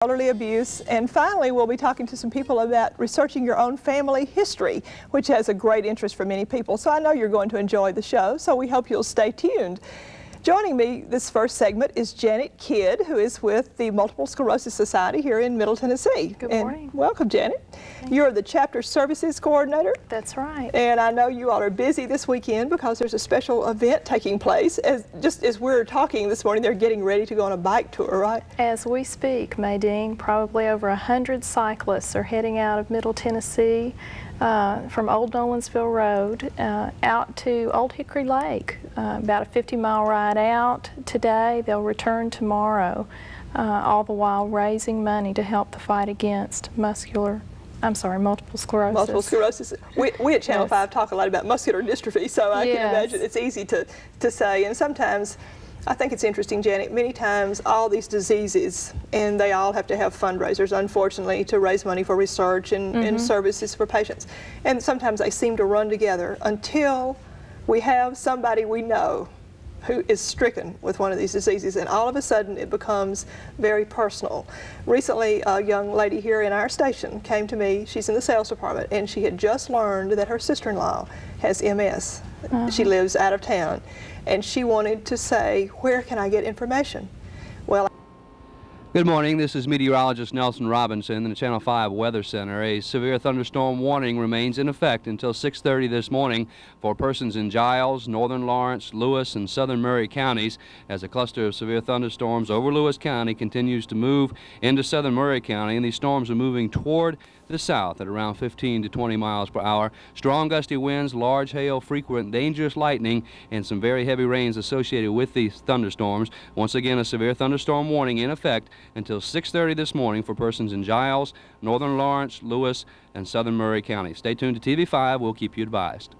elderly abuse, and finally we'll be talking to some people about researching your own family history, which has a great interest for many people. So I know you're going to enjoy the show, so we hope you'll stay tuned. Joining me this first segment is Janet Kidd, who is with the Multiple Sclerosis Society here in Middle Tennessee. Good morning. And welcome, Janet. You're the Chapter Services Coordinator. That's right. And I know you all are busy this weekend because there's a special event taking place. Just as we're talking this morning, they're getting ready to go on a bike tour, right? As we speak, Maydeen, probably over 100 cyclists are heading out of Middle Tennessee from Old Nolensville Road out to Old Hickory Lake. About a 50-mile ride out today. They'll return tomorrow, all the while raising money to help the fight against multiple sclerosis. Multiple sclerosis. We at Channel 5 talk a lot about muscular dystrophy, so I can imagine it's easy to say. And sometimes, I think it's interesting, Janet, many times all these diseases, and they all have to have fundraisers, unfortunately, to raise money for research and services for patients. And sometimes they seem to run together until we have somebody we know who is stricken with one of these diseases, and all of a sudden it becomes very personal. Recently, a young lady here in our station came to me. She's in the sales department, and she had just learned that her sister-in-law has MS. She lives out of town, and she wanted to say, where can I get information? Well, good morning. This is meteorologist Nelson Robinson in the Channel 5 Weather Center. A severe thunderstorm warning remains in effect until 6:30 this morning for persons in Giles, northern Lawrence, Lewis, and southern Murray counties, as a cluster of severe thunderstorms over Lewis County continues to move into southern Murray County, and these storms are moving toward the south at around 15 to 20 miles per hour. Strong gusty winds, large hail, frequent dangerous lightning, and some very heavy rains associated with these thunderstorms. Once again, a severe thunderstorm warning in effect until 6:30 this morning for persons in Giles, northern Lawrence, Lewis, and southern Murray County. Stay tuned to TV5. We'll keep you advised.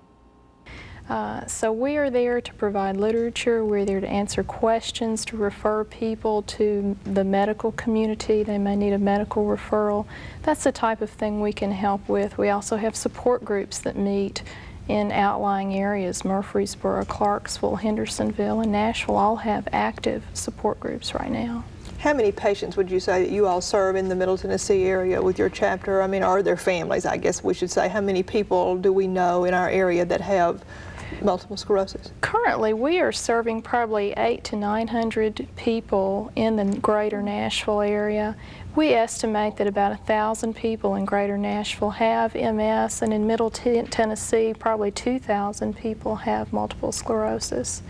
So we are there to provide literature. We're there to answer questions, to refer people to the medical community. They may need a medical referral. That's the type of thing we can help with. We also have support groups that meet in outlying areas. Murfreesboro, Clarksville, Hendersonville, and Nashville all have active support groups right now. how many patients would you say that you all serve in the Middle Tennessee area with your chapter? I mean, are there families, I guess we should say? How many people do we know in our area that have multiple sclerosis? Currently, we are serving probably 800 to 900 people in the greater Nashville area. We estimate that about 1,000 people in greater Nashville have MS, and in Middle Tennessee, probably 2,000 people have multiple sclerosis.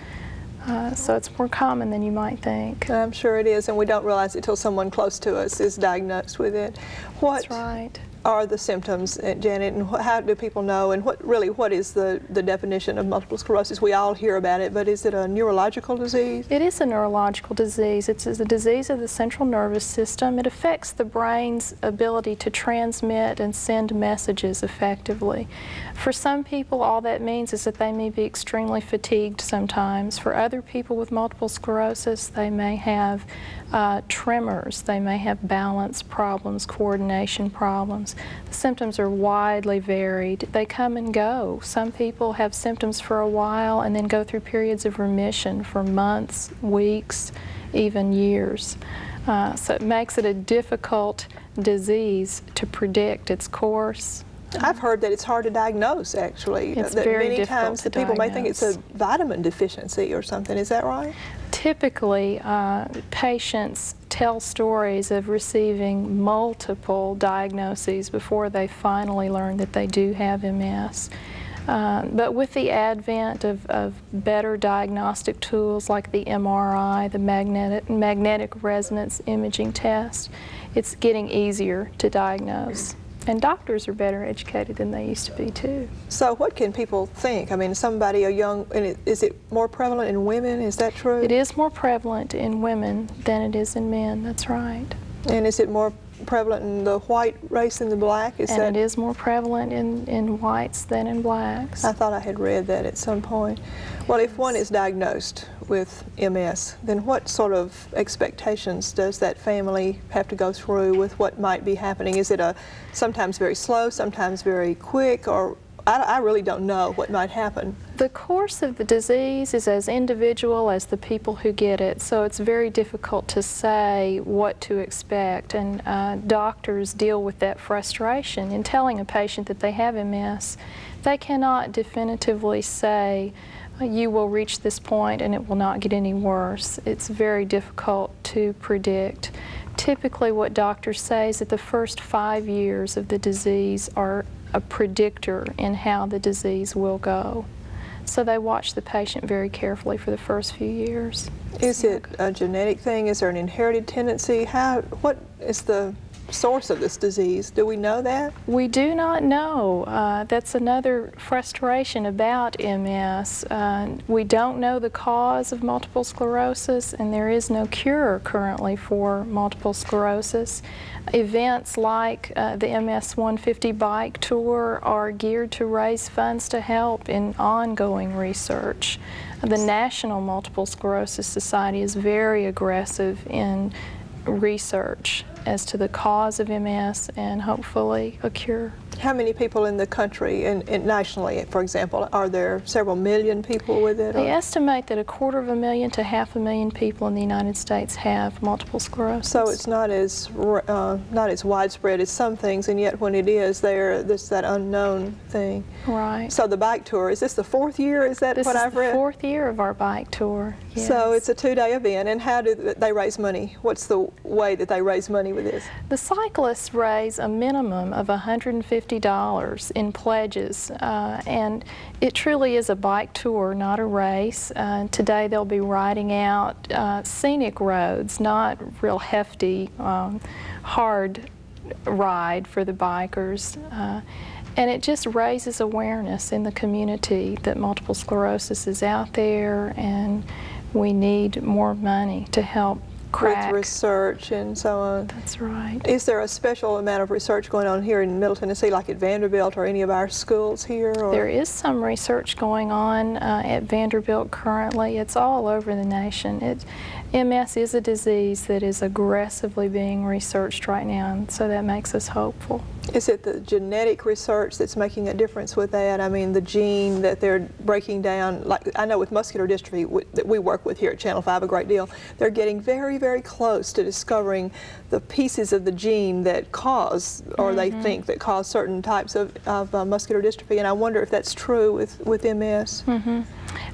So it's more common than you might think. I'm sure it is, and we don't realize it until someone close to us is diagnosed with it. That's right. Are the symptoms, Janet, and how do people know, and what is the definition of multiple sclerosis? We all hear about it, but is it a neurological disease? It is a neurological disease. It's a disease of the central nervous system. It affects the brain's ability to transmit and send messages effectively. For some people, all that means is that they may be extremely fatigued sometimes. For other people with multiple sclerosis, they may have tremors, they may have balance problems, coordination problems. The symptoms are widely varied. They come and go. Some people have symptoms for a while and then go through periods of remission for months, weeks, even years. So it makes it a difficult disease to predict its course. I've heard that it's hard to diagnose, actually. It's that very many difficult times to people may think it's a diagnose. vitamin deficiency or something. Is that right? Typically, patients tell stories of receiving multiple diagnoses before they finally learn that they do have MS. But with the advent of better diagnostic tools like the MRI, the magnetic resonance imaging test, it's getting easier to diagnose. And doctors are better educated than they used to be, too. So what can people think? I mean, somebody, is it more prevalent in women? Is that true? It is more prevalent in women than it is in men, that's right. And is it more prevalent in the white race than the black? It is more prevalent in whites than in blacks. I thought I had read that at some point. Well, if one is diagnosed with MS, then what sort of expectations does that family have to go through with what might be happening? Is it sometimes very slow, sometimes very quick, or I really don't know what might happen. The course of the disease is as individual as the people who get it, so it's very difficult to say what to expect, and doctors deal with that frustration in telling a patient that they have MS. They cannot definitively say, you will reach this point and it will not get any worse. It's very difficult to predict. Typically what doctors say is that the first 5 years of the disease are a predictor in how the disease will go. So they watch the patient very carefully for the first few years. Is it a genetic thing? Is there an inherited tendency? What is the source of this disease? Do we know that? We do not know. That's another frustration about MS. We don't know the cause of multiple sclerosis, and there is no cure currently for multiple sclerosis. Events like the MS150 Bike Tour are geared to raise funds to help in ongoing research. The National Multiple Sclerosis Society is very aggressive in research as to the cause of MS and hopefully a cure. How many people in the country and nationally, for example, are there several million people with it? They estimate that 250,000 to 500,000 people in the United States have multiple sclerosis. So it's not as widespread as some things, and yet when it is there, there's that unknown thing. Right. So the bike tour, is this the 4th year? Is that what I've read? This is the 4th year of our bike tour. Yes. So it's a 2-day event, and how do they raise money? What's the way that they raise money with this? The cyclists raise a minimum of $150 in pledges, and it truly is a bike tour, not a race. Today they'll be riding out scenic roads, not real hefty, hard ride for the bikers. And it just raises awareness in the community that multiple sclerosis is out there, and we need more money to help crack. With research and so on. That's right. Is there a special amount of research going on here in Middle Tennessee, like at Vanderbilt or any of our schools here? Or? There is some research going on at Vanderbilt currently. It's all over the nation. MS is a disease that is aggressively being researched right now, and so that makes us hopeful. Is it the genetic research that's making a difference with that? I mean, the gene that they're breaking down, like I know with muscular dystrophy that we work with here at Channel 5 a great deal, they're getting very, very close to discovering the pieces of the gene that cause, or they think that cause certain types of muscular dystrophy, and I wonder if that's true with MS.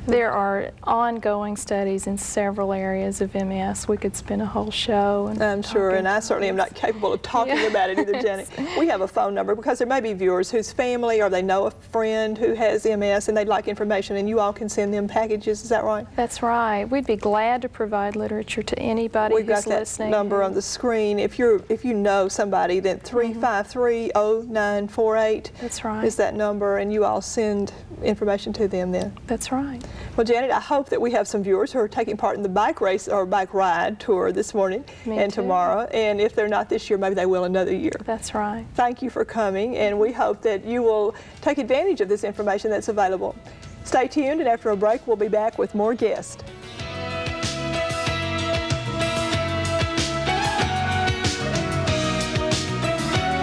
There are ongoing studies in several areas of MS. We could spend a whole show. And I'm sure, and I certainly am not capable of talking about it either, Janet. We have a phone number because there may be viewers whose family or they know a friend who has MS and they'd like information, and you all can send them packages. Is that right? That's right. We'd be glad to provide literature to anybody who's listening. We've got that number on the screen. If you know somebody, then 353-0948 That's right. is that number, and you all send information to them then. That's right. Well, Janet, I hope that we have some viewers who are taking part in the bike race or bike ride tour this morning and tomorrow, and if they're not this year, maybe they will another year. That's right. Thank you for coming, and we hope that you will take advantage of this information that's available. Stay tuned, and after a break, we'll be back with more guests.